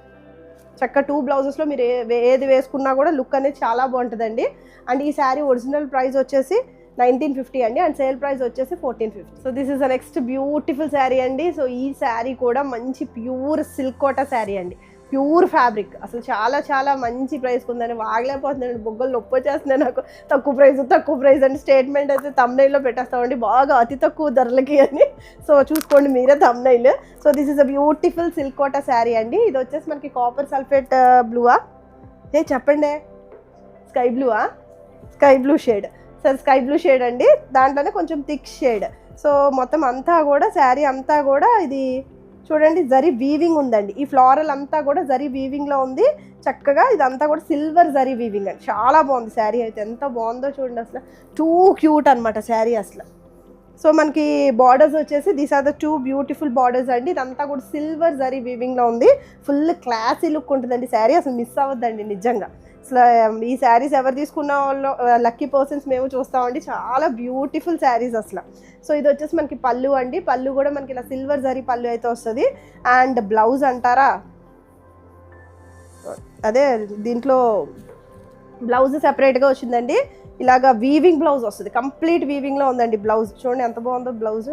చక్క 2 బ్లౌజెస్లో మీరు ఏది వేసుకున్నా కూడా లుక్ అనేది చాలా బాగుంటుందండి. అండ్ ఈ శారీ ఒరిజినల్ ప్రైస్ వచ్చేసి 1950 అండి, అండ్ సేల్ ప్రైస్ వచ్చేసి 1450. So this is the next beautiful sari అండి. సో ఈ శారీ కూడా మంచి ప్యూర్ సిల్క్ కోటా శారీ అండి, ప్యూర్ ఫ్యాబ్రిక్. అసలు చాలా చాలా మంచి ప్రైస్కి ఉందండి, వాగలేకపోతుందండి, బొగ్గలు నొప్పి వచ్చేస్తున్నాయి నాకు. తక్కువ ప్రైస్ అంటే స్టేట్మెంట్ అయితే తమ్నైల్లో పెట్టేస్తామండి, బాగా అతి తక్కువ ధరలకి అని. సో చూసుకోండి మీరే thumbnail. So this is a beautiful silk Kota sari అండి. ఇది వచ్చేసి మనకి కాపర్ సల్ఫేట్ బ్లూవా, చెప్పండి, స్కై బ్లూవా, sky blue shade. Sir sky blue shade అండి, దాంట్లోనే కొంచెం థిక్ షేడ్. సో మొత్తం అంతా కూడా శారీ అంతా కూడా ఇది చూడండి జరీ వీవింగ్ ఉందండి. ఈ ఫ్లోరల్ అంతా కూడా జరీ వీవింగ్లో ఉంది చక్కగా. ఇదంతా కూడా సిల్వర్ జరీ వీవింగ్ అండి, చాలా బాగుంది శారీ అయితే. ఎంత బాగుందో చూడండి, అసలు టూ క్యూట్ అనమాట శారీ అసలు. సో మనకి బార్డర్స్ వచ్చేసి these are the 2 beautiful borders అండి. ఇదంతా కూడా సిల్వర్ జరీ వీవింగ్లో ఉంది, ఫుల్ క్లాసీ లుక్ ఉంటుందండి శారీ. అసలు మిస్ అవ్వద్దండి నిజంగా. అసలు ఈ శారీస్ ఎవరు తీసుకున్న వాళ్ళు లక్కీ పర్సన్స్ మేము చూస్తామండి, చాలా బ్యూటిఫుల్ శారీస్ అసలు. సో ఇది వచ్చేసి మనకి పళ్ళు అండి. పళ్ళు కూడా మనకి ఇలా సిల్వర్ జరీ పళ్ళు అయితే వస్తుంది. అండ్ బ్లౌజ్ అంటారా, అదే దీంట్లో బ్లౌజ్ సెపరేట్గా వచ్చిందండి. ఇలాగా వీవింగ్ బ్లౌజ్ వస్తుంది, కంప్లీట్ వీవింగ్లో ఉందండి బ్లౌజ్. చూడండి ఎంత బాగుందో blouse.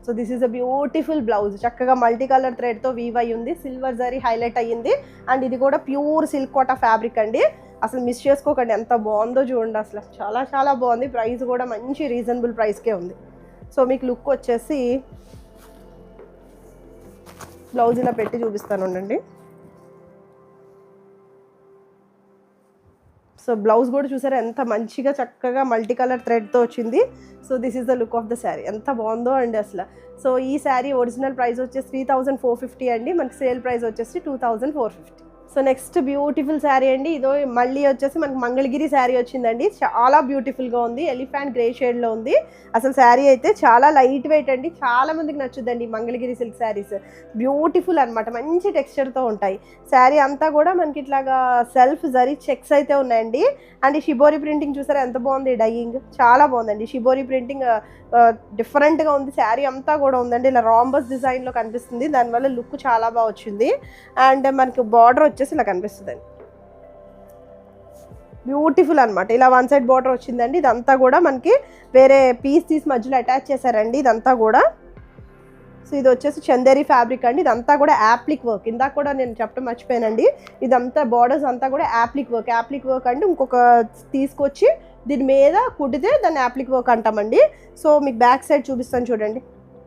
So this is a beautiful blouse, చక్కగా మల్టీ కలర్ థ్రెడ్తో వీవ్ అయ్యి ఉంది, సిల్వర్ జరీ హైలైట్ అయ్యింది. అండ్ ఇది కూడా ప్యూర్ సిల్క్ కోటా ఫ్యాబ్రిక్ అండి, అసలు మిస్ చేసుకోకండి, ఎంత బాగుందో చూడండి అసలు, చాలా చాలా బాగుంది. ప్రైస్ కూడా మంచి రీజనబుల్ ప్రైస్కే ఉంది. సో మీకు లుక్ వచ్చేసి బ్లౌజ్ ఇలా పెట్టి చూపిస్తాను ఉండండి. సో బ్లౌజ్ కూడా చూసారా ఎంత మంచిగా చక్కగా మల్టీ కలర్ థ్రెడ్తో వచ్చింది. So this is the look of the sari, ఎంత బాగుందో అండి అసలు. సో ఈ శారీ ఒరిజినల్ ప్రైస్ వచ్చేసి 3450 అండి, మనకి సేల్ ప్రైస్ వచ్చేసి 2450. సో నెక్స్ట్ బ్యూటిఫుల్ శారీ అండి. ఇదో మళ్ళీ వచ్చేసి మనకి మంగళగిరి శారీ వచ్చిందండి, చాలా బ్యూటిఫుల్గా ఉంది, ఎలిఫెంట్ గ్రే షేడ్లో ఉంది. అసలు శారీ అయితే చాలా లైట్ వెయిట్ అండి, చాలా మందికి నచ్చుద్దండి మంగళగిరి సిల్క్ శారీస్. బ్యూటిఫుల్ అనమాట, మంచి టెక్స్చర్తో ఉంటాయి. శారీ అంతా కూడా మనకి ఇట్లాగా సెల్ఫ్ జరీ చెక్స్ అయితే ఉన్నాయండి. అండ్ ఈ షిబోరి ప్రింటింగ్ చూసారా ఎంత బాగుంది, డైయింగ్ చాలా బాగుందండి. షిబోరి ప్రింటింగ్ డిఫరెంట్గా ఉంది, శారీ అంతా కూడా ఉందండి, ఇలా రాంబస్ డిజైన్లో కనిపిస్తుంది, దానివల్ల లుక్ చాలా బాగా వచ్చింది. అండ్ మనకి బార్డర్ వచ్చేసి ఇలా కనిపిస్తుందండి, బ్యూటిఫుల్ అనమాట. ఇలా వన్ సైడ్ బార్డర్ వచ్చిందండి. ఇదంతా కూడా మనకి వేరే పీస్ తీసి మధ్యలో అటాచ్ చేశారండి ఇదంతా కూడా. సో ఇది వచ్చేసి చందేరి ఫ్యాబ్రిక్ అండి, ఇదంతా కూడా యాప్లిక్ వర్క్. ఇందాక కూడా నేను చెప్పడం మర్చిపోయానండి, ఇదంతా బార్డర్స్ అంతా కూడా యాప్లిక్ వర్క్ అంటే ఇంకొక తీసుకొచ్చి దీని మీద కుట్టితే దాన్ని యాప్లిక్ వర్క్ అంటామండి. సో మీకు బ్యాక్ సైడ్ చూపిస్తాను చూడండి,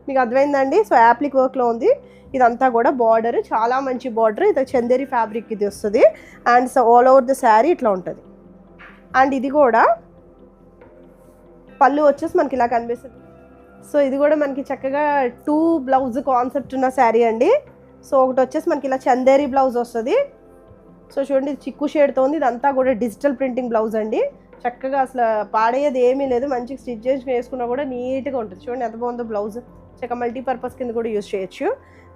మీకు అర్థమైందండి. సో యాప్లిక్ వర్క్లో ఉంది, ఇదంతా కూడా బార్డర్ చాలా మంచి బార్డర్. ఇది చందేరి ఫ్యాబ్రిక్ ఇది వస్తుంది. And so all over the sari ఇట్లా ఉంటుంది. అండ్ ఇది కూడా పళ్ళు వచ్చేసి మనకి ఇలా కనిపిస్తుంది. సో ఇది కూడా మనకి చక్కగా 2 బ్లౌజ్ కాన్సెప్ట్ ఉన్న శారీ అండి. సో ఒకటి వచ్చేసి మనకి ఇలా చందేరి బ్లౌజ్ వస్తుంది. సో చూడండి ఇది చిక్కు షేడ్తో ఉంది, ఇదంతా కూడా డిజిటల్ ప్రింటింగ్ బ్లౌజ్ అండి. చక్కగా అసలు పాడేది ఏమీ లేదు, మంచిగా స్టిచ్ చేసి వేసుకున్నా కూడా నీట్గా ఉంటుంది. చూడండి ఎంత బాగుందో బ్లౌజ్, చక్కగా మల్టీపర్పస్ కింద కూడా యూజ్ చేయొచ్చు.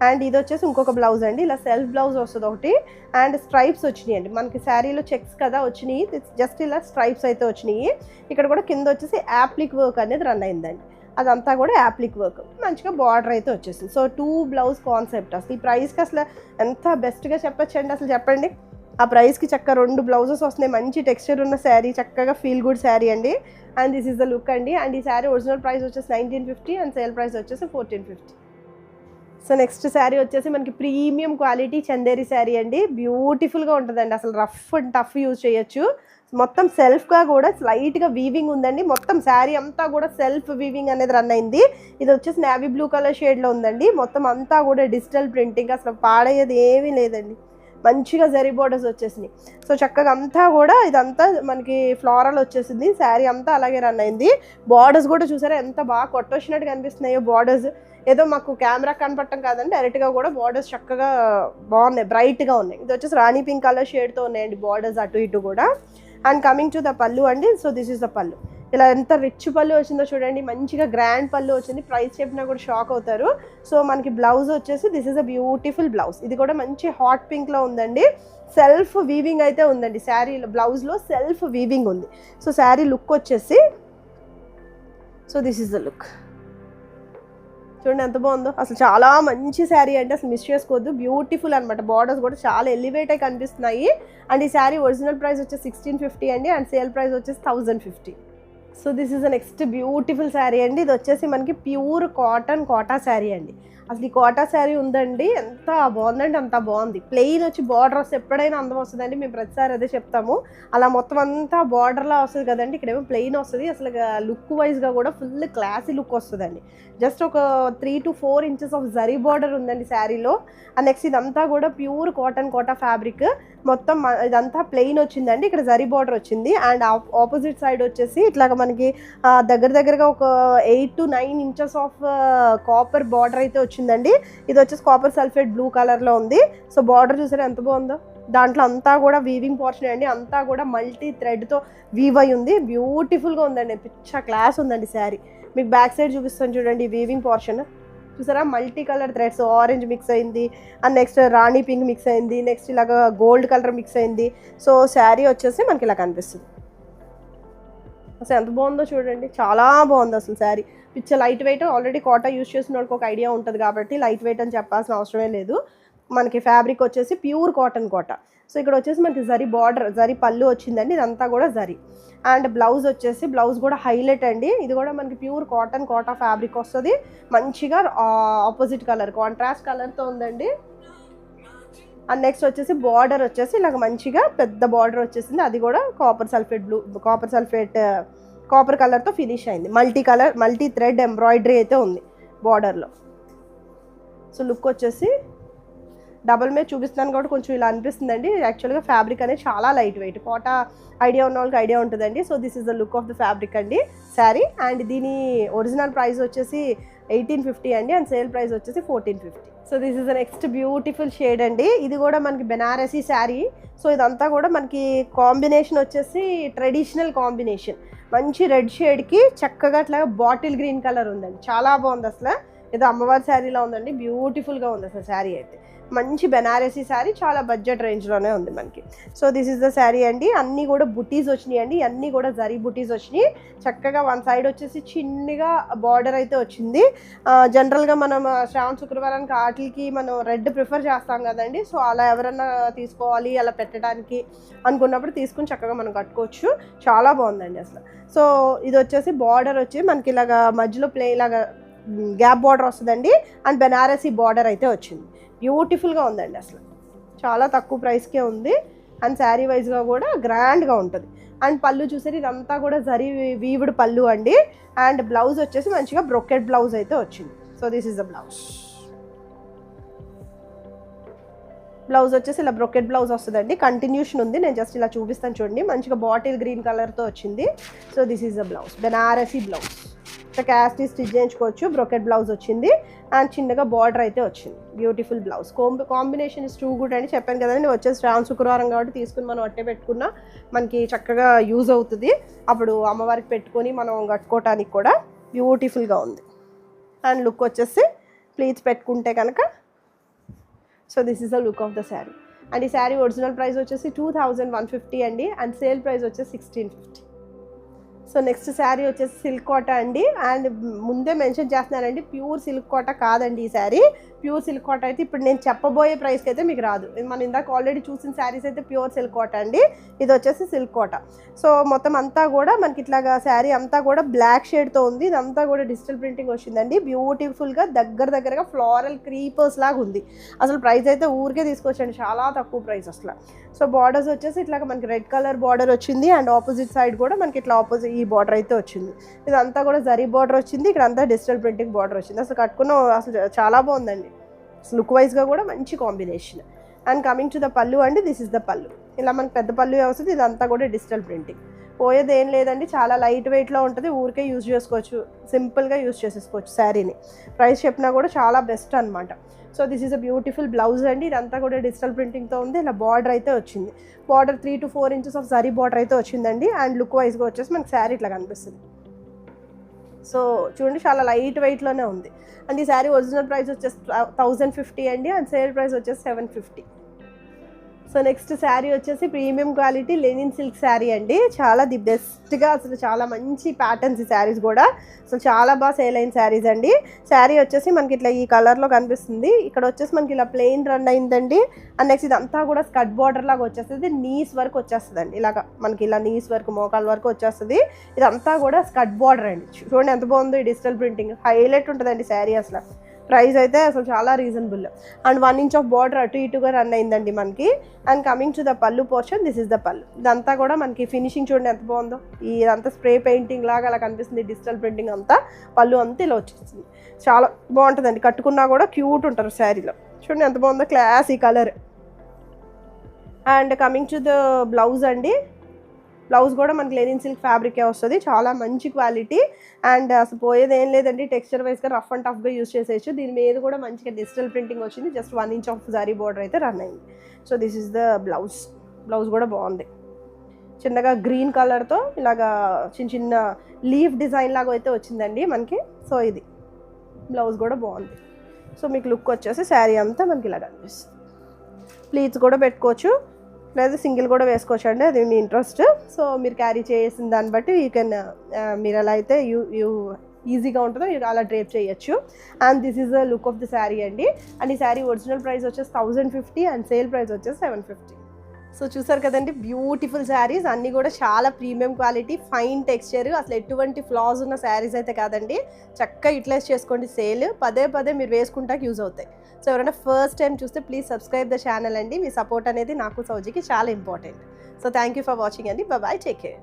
అండ్ ఇది వచ్చేసి ఇంకొక బ్లౌజ్ అండి, ఇలా సెల్ఫ్ బ్లౌజ్ వస్తుంది ఒకటి. అండ్ స్ట్రైప్స్ వచ్చినాయి అండి మనకి, శారీలో చెక్స్ కదా వచ్చినాయి, జస్ట్ ఇలా స్ట్రైప్స్ అయితే వచ్చినాయి. ఇక్కడ కూడా కింద వచ్చేసి యాప్లిక్ వర్క్ అనేది రన్ అయిందండి, అదంతా కూడా యాప్లిక్ వర్క్, మంచిగా బార్డర్ అయితే వచ్చేసింది. So 2 blouse concept. అసలు ఈ ప్రైస్కి అసలు ఎంత బెస్ట్గా చెప్పొచ్చండి, అసలు చెప్పండి. ఆ ప్రైస్కి చక్కగా 2 బ్లౌజెస్ వస్తున్నాయి, మంచి టెక్స్చర్ ఉన్న శారీ, చక్కగా ఫీల్ గుడ్ శారీ అండి. And this is the look అండి. అండ్ ఈ శారీ ఒరిజినల్ ప్రైస్ వచ్చేసి 1950 అండ్ సేల్ ప్రైస్ వచ్చేసి 1450. సో నెక్స్ట్ శారీ వచ్చేసి మనకి ప్రీమియం క్వాలిటీ చందేరి శారీ అండి, బ్యూటిఫుల్గా ఉంటుందండి. అసలు రఫ్ అండ్ టఫ్ యూజ్ చేయొచ్చు. మొత్తం సెల్ఫ్గా కూడా స్లైట్గా వీవింగ్ ఉందండి, మొత్తం శారీ అంతా కూడా సెల్ఫ్ వీవింగ్ అనేది రన్ అయింది. ఇది వచ్చేసి నేవీ బ్లూ కలర్ షేడ్లో ఉందండి, మొత్తం అంతా కూడా డిజిటల్ ప్రింటింగ్, అసలు పాడేది ఏమీ లేదండి, మంచిగా జరీ బోర్డర్స్ వచ్చేసినాయి. సో చక్కగా అంతా కూడా ఇదంతా మనకి ఫ్లోరల్ వచ్చేసింది, శారీ అంతా అలాగే రన్ అయింది. బార్డర్స్ కూడా చూసారా ఎంత బాగా కొట్టొచ్చినట్టు కనిపిస్తున్నాయో బార్డర్స్, ఏదో మాకు కెమెరా కనపడటం కాదండి, డైరెక్ట్గా కూడా బార్డర్స్ చక్కగా బాగున్నాయి, బ్రైట్గా ఉన్నాయి. ఇది వచ్చేసి రాణి పింక్ కలర్ షేడ్తో ఉన్నాయండి బార్డర్స్ అటు ఇటు కూడా. అండ్ కమింగ్ టు ద పళ్ళు అండి. సో దిస్ ఈస్ ద పళ్ళు, ఇలా ఎంత రిచ్ పళ్ళు వచ్చిందో చూడండి, మంచిగా గ్రాండ్ పళ్ళు వచ్చింది, ప్రైస్ చెప్పినా కూడా షాక్ అవుతారు. సో మనకి బ్లౌజ్ వచ్చేసి this is a beautiful blouse, ఇది కూడా మంచి హాట్ పింక్లో ఉందండి, సెల్ఫ్ వీవింగ్ అయితే ఉందండి శారీలో, బ్లౌజ్లో సెల్ఫ్ వీవింగ్ ఉంది. సో శారీ లుక్ వచ్చేసి, so this is the look, చూడండి ఎంత బాగుందో, అసలు చాలా మంచి శారీ అంటే అసలు మిస్ చేసుకోవద్దు, బ్యూటిఫుల్ అనమాట. బార్డర్స్ కూడా చాలా ఎలివేట్ అయి కనిపిస్తున్నాయి. అండ్ ఈ శారీ ఒరిజినల్ ప్రైస్ వచ్చేసి 1650 అండి, అండ్ సేల్ ప్రైస్ వచ్చేసి 1050. So this is the next beautiful sari అండి, ఇది వచ్చేసి మనకి ప్యూర్ కాటన్ కోటా శారీ అండి. అసలు ఈ కోటా శారీ ఉందండి, ఎంత బాగుందండి, అంత బాగుంది. ప్లెయిన్ వచ్చి బార్డర్ వస్తే ఎప్పుడైనా అందం వస్తుందండి, మేము ప్రతిసారి అదే చెప్తాము. అలా మొత్తం అంతా బార్డర్లా వస్తుంది కదండి, ఇక్కడేమో ప్లెయిన్ వస్తుంది. అసలు లుక్ వైజ్గా కూడా ఫుల్ క్లాసీ లుక్ వస్తుందండి. జస్ట్ ఒక 3 to 4 inches of zari border ఉందండి శారీలో. అండ్ నెక్స్ట్ ఇదంతా కూడా ప్యూర్ కాటన్ కోటా ఫ్యాబ్రిక్, మొత్తం ఇదంతా ప్లెయిన్ వచ్చిందండి, ఇక్కడ జరీ బార్డర్ వచ్చింది. అండ్ ఆపోజిట్ సైడ్ వచ్చేసి ఇట్లాగ మనకి దగ్గరగా ఒక 8 to 9 inches of copper border అయితే వచ్చిందండి. ఇది వచ్చేసి కాపర్ సల్ఫేట్ బ్లూ కలర్లో ఉంది. సో బార్డర్ చూసారా ఎంత బాగుందో, దాంట్లో అంతా కూడా వీవింగ్ పోర్షన్ అండి, అంతా కూడా మల్టీ థ్రెడ్తో వీవ్ అయి ఉంది, బ్యూటిఫుల్గా ఉందండి, పిచ్చ క్లాస్ ఉందండి శారీ. మీకు బ్యాక్ సైడ్ చూపిస్తాను చూడండి, వీవింగ్ పోర్షన్ చూసారా, multi colour threads, orange mix అయింది, and next rani pink mix అయింది, నెక్స్ట్ ఇలాగ గోల్డ్ కలర్ మిక్స్ అయింది. సో శారీ వచ్చేసి మనకి ఇలా కనిపిస్తుంది. అసలు ఎంత బాగుందో చూడండి, చాలా బాగుంది అసలు శారీ, పిచ్చ light weight. Already Kota use చేసిన వాళ్ళకి ఒక ఐడియా ఉంటుంది కాబట్టి లైట్ వెయిట్ అని చెప్పాల్సిన అవసరమే లేదు. మనకి ఫ్యాబ్రిక్ వచ్చేసి ప్యూర్ కాటన్ కోటా. సో ఇక్కడ వచ్చేసి మనకి జరీ బార్డర్, జరీ పళ్ళు వచ్చిందండి, ఇదంతా కూడా జరీ. అండ్ బ్లౌజ్ వచ్చేసి, బ్లౌజ్ కూడా హైలైట్ అండి, ఇది కూడా మనకి ప్యూర్ కాటన్ కోటా ఫ్యాబ్రిక్ వస్తుంది, మంచిగా ఆపోజిట్ కలర్ కాంట్రాస్ట్ కలర్తో ఉందండి. అండ్ నెక్స్ట్ వచ్చేసి బార్డర్ వచ్చేసి ఇలాగ మంచిగా పెద్ద బార్డర్ వచ్చేసింది, అది కూడా కాపర్ కలర్తో ఫినిష్ అయింది, మల్టీ థ్రెడ్ ఎంబ్రాయిడరీ అయితే ఉంది బార్డర్లో. సో లుక్ వచ్చేసి డబల్ మీద చూపిస్తున్నాను కాబట్టి కొంచెం ఇలా అనిపిస్తుందండి, యాక్చువల్గా ఫ్యాబ్రిక్ అనేది చాలా లైట్ వెయిట్, కోటా ఐడియా ఉన్న వాళ్ళకి ఐడియా ఉంటుందండి. So this is the look of the fabric అండి శారీ. అండ్ దీని ఒరిజినల్ ప్రైస్ వచ్చేసి 1850 అండి, అండ్ సేల్ ప్రైస్ వచ్చేసి 1450. So this is the next beautiful shade అండి, ఇది కూడా మనకి బెనారసీ శారీ. సో ఇదంతా కూడా మనకి కాంబినేషన్ వచ్చేసి ట్రెడిషనల్ కాంబినేషన్, మంచి రెడ్ షేడ్కి చక్కగా అట్లా బాటిల్ గ్రీన్ కలర్ ఉందండి, చాలా బాగుంది అసలు, ఏదో అమ్మవారి శారీలా ఉందండి, బ్యూటిఫుల్గా ఉంది అసలు శారీ అయితే. మంచి బెనారసీ శారీ, చాలా బడ్జెట్ రేంజ్లోనే ఉంది మనకి. So this is the sari అండి, అన్నీ కూడా బుటీస్ వచ్చినాయి అండి, అన్నీ కూడా జరీ బుటీస్ వచ్చినాయి. చక్కగా వన్ సైడ్ వచ్చేసి చిన్నగా బార్డర్ అయితే వచ్చింది. జనరల్గా మనం శ్రావణ శుక్రవారానికి వాటికి మనం రెడ్ ప్రిఫర్ చేస్తాం కదండి. సో అలా ఎవరన్నా తీసుకోవాలి అలా పెట్టడానికి అనుకున్నప్పుడు తీసుకుని చక్కగా మనం కట్టుకోవచ్చు, చాలా బాగుందండి అసలు. సో ఇది వచ్చేసి బార్డర్ వచ్చి మనకి ఇలాగా మధ్యలో ఇలాగా గ్యాప్ బార్డర్ వస్తుందండి, అండ్ బెనారసీ బార్డర్ అయితే వచ్చింది, బ్యూటిఫుల్గా ఉందండి అసలు, చాలా తక్కువ ప్రైస్కే ఉంది. అండ్ శారీ వైజ్గా కూడా గ్రాండ్గా ఉంటుంది. అండ్ పళ్ళు చూసారు, ఇదంతా కూడా జరీ వీవుడ్ పళ్ళు అండి. అండ్ బ్లౌజ్ వచ్చేసి మంచిగా బ్రొకెట్ బ్లౌజ్ అయితే వచ్చింది. So this is the blouse. Blouse వచ్చేసి ఇలా బ్రొకెట్ బ్లౌజ్ వస్తుందండి, కంటిన్యూషన్ ఉంది, నేను జస్ట్ ఇలా చూపిస్తాను చూడండి, మంచిగా బాటిల్ గ్రీన్ కలర్తో వచ్చింది. So this is the blouse, Banarasi blouse, క్యాస్టీ స్టిచ్ చేయించుకోవచ్చు, బ్రొకెట్ బ్లౌజ్ వచ్చింది. అండ్ చిన్నగా బార్డర్ అయితే వచ్చింది, beautiful blouse. Combination is too good అని చెప్పాను కదండి, వచ్చేసి శ్రావణ శుక్రవారం కాబట్టి తీసుకుని మనం అట్టే పెట్టుకున్నా మనకి చక్కగా యూజ్ అవుతుంది, అప్పుడు అమ్మవారికి పెట్టుకొని మనం కట్టుకోవటానికి కూడా బ్యూటిఫుల్గా ఉంది. అండ్ లుక్ వచ్చేసి ప్లీట్స్ పెట్టుకుంటే కనుక so this is the look of the sari. And ఈ శారీ ఒరిజినల్ ప్రైస్ వచ్చేసి 2150 అండి, అండ్ సేల్ ప్రైస్ వచ్చేసి 1650. సో నెక్స్ట్ శారీ వచ్చేసి సిల్క్ కోట అండి. అండ్ ముందే మెన్షన్ చేస్తున్నానండి, ప్యూర్ సిల్క్ కోట కాదండి ఈ శారీ. ప్యూర్ సిల్క్ కోట అయితే ఇప్పుడు నేను చెప్పబోయే ప్రైస్కి అయితే మీకు రాదు. మనం ఇందాక ఆల్రెడీ చూసిన శారీస్ అయితే ప్యూర్ సిల్క్ కోట అండి, ఇది వచ్చేసి సిల్క్ కోట. సో మొత్తం అంతా కూడా మనకి ఇట్లాగా శారీ అంతా కూడా బ్లాక్ షేడ్తో ఉంది. ఇదంతా కూడా డిజిటల్ ప్రింటింగ్ వచ్చిందండి. బ్యూటిఫుల్గా దగ్గరగా ఫ్లోరల్ క్రీపర్స్ లాగా ఉంది. అసలు ప్రైస్ అయితే ఊరికే తీసుకొచ్చండి, చాలా తక్కువ ప్రైస్ అసలు. సో బార్డర్స్ వచ్చేసి ఇట్లాగా మనకి రెడ్ కలర్ బార్డర్ వచ్చింది, అండ్ ఆపోజిట్ సైడ్ కూడా మనకి ఇట్లా ఆపోజిట్ ఈ బార్డర్ అయితే వచ్చింది. ఇదంతా కూడా జరీ బార్డర్ వచ్చింది, ఇక్కడ అంతా డిజిటల్ ప్రింటింగ్ బార్డర్ వచ్చింది. అసలు కట్టుకున్న అసలు చాలా బాగుందండి, లుక్ వైజ్గా కూడా మంచి combination. And coming to the పళ్ళు అండి, దిస్ ఇస్ ద పళ్ళు. ఇలా మనకి పెద్ద పళ్ళు వస్తుంది, ఇదంతా కూడా డిజిటల్ ప్రింటింగ్. పోయేది ఏం లేదండి, చాలా లైట్ వెయిట్లో ఉంటుంది, ఊరికే యూజ్ చేసుకోవచ్చు, సింపుల్గా యూజ్ చేసేసుకోవచ్చు శారీని. ప్రైస్ చెప్పినా కూడా చాలా బెస్ట్ అనమాట. So this is a beautiful blouse అండి, ఇదంతా కూడా డిజిటల్ ప్రింటింగ్తో ఉంది. ఇలా బార్డర్ అయితే వచ్చింది, border 3 to 4 inches of zari border అయితే వచ్చిందండి. అండ్ లుక్ వైజ్గా వచ్చేసి మనకి శారీ ఇట్లా కనిపిస్తుంది. సో చూడండి చాలా లైట్ వెయిట్లోనే ఉంది. అండ్ ఈ శారీ ఒరిజినల్ ప్రైస్ వచ్చేసి 1050 అండి, అండ్ సేల్ ప్రైస్ వచ్చేసి 750. సో నెక్స్ట్ శారీ వచ్చేసి premium quality Lenin silk sari అండి. చాలా ది బెస్ట్గా అసలు చాలా మంచి ప్యాటర్న్స్ ఈ శారీస్ కూడా, అసలు చాలా బాగా సేల్ అయిన శారీస్ అండి. శారీ వచ్చేసి మనకి ఇట్లా ఈ కలర్లో కనిపిస్తుంది. ఇక్కడ వచ్చేసి మనకి ఇలా ప్లెయిన్ రన్ అయిందండి. అండ్ నెక్స్ట్ ఇదంతా కూడా స్కర్ట్ బార్డర్ లాగా వచ్చేస్తుంది, నీస్ వరకు వచ్చేస్తుంది అండి. ఇలాగా మనకి ఇలా నీస్ వరకు మోకాల వరకు వచ్చేస్తుంది. ఇదంతా కూడా స్కర్ట్ బార్డర్ అండి. చూడండి ఎంత బాగుందో ఈ డిజిటల్ ప్రింటింగ్, హైలైట్ ఉంటుందండి శారీ అసలు. ప్రైస్ అయితే అసలు చాలా reasonable. And 1 inch of border అటు ఇటుగా రన్ అయిందండి మనకి. అండ్ కమింగ్ టు ద పళ్ళు పోర్షన్, దిస్ ఇస్ ద పళ్ళు. ఇదంతా కూడా మనకి ఫినిషింగ్ చూడండి ఎంత బాగుందో, ఇదంతా స్ప్రే పెయింటింగ్ లాగా అలా కనిపిస్తుంది డిజిటల్ ప్రింటింగ్ అంతా. పళ్ళు అంతా ఇలా వచ్చేస్తుంది, చాలా బాగుంటుందండి, కట్టుకున్నా కూడా క్యూట్ ఉంటారు శారీలో. చూడండి ఎంత బాగుందో, classy colour. And coming to the blouse అండి, బ్లౌజ్ కూడా మనకి లెనిన్ సిల్క్ ఫ్యాబ్రికే వస్తుంది, చాలా మంచి క్వాలిటీ. అండ్ అసలు పోయేది ఏం లేదండి, టెక్స్చర్ వైజ్గా రఫ్ అండ్ టఫ్గా యూజ్ చేసేయచ్చు. దీని మీద కూడా మంచిగా డిజిటల్ ప్రింటింగ్ వచ్చింది, just 1 inch of zari border అయితే రన్ అయింది. So this is the blouse. Blouse కూడా బాగుంది, చిన్నగా గ్రీన్ కలర్తో ఇలాగా చిన్న లీఫ్ డిజైన్ లాగా అయితే వచ్చిందండి మనకి. సో ఇది బ్లౌజ్ కూడా బాగుంది. సో మీకు లుక్ వచ్చేసి శారీ అంతా మనకి ఇలా కనిపిస్తుంది. ప్లీట్స్ కూడా పెట్టుకోవచ్చు, లేదా సింగిల్ కూడా వేసుకోవచ్చు అండి, అది మీ ఇంట్రెస్ట్. సో మీరు క్యారీ చేసిన దాన్ని బట్టి యూ కెన్, మీరు ఎలా అయితే యూ ఈజీగా ఉంటుందో అలా డ్రేప్ చేయొచ్చు. And this is the look of the sari అండి. అండ్ ఈ శారీ ఒరిజినల్ ప్రైస్ వచ్చేసి 1050 అండ్ సేల్ ప్రైస్ వచ్చేసి 750. సో చూసారు కదండి, బ్యూటిఫుల్ శారీస్ అన్నీ కూడా చాలా ప్రీమియం క్వాలిటీ, ఫైన్ టెక్స్చర్, అసలు ఎటువంటి ఫ్లాస్ ఉన్న శారీస్ అయితే కాదండి. చక్కగా యూటిలైజ్ చేసుకోండి, సేల్ పదే మీరు వేసుకుంటాకి యూజ్ అవుతాయి. సో ఎవరైనా ఫస్ట్ టైం చూస్తే ప్లీజ్ సబ్స్క్రైబ్ ద ఛానల్ అండి, మీ సపోర్ట్ అనేది నాకు సౌజీకి చాలా important. So thank you for watching అండి, బాయ్, టేక్ కేర్.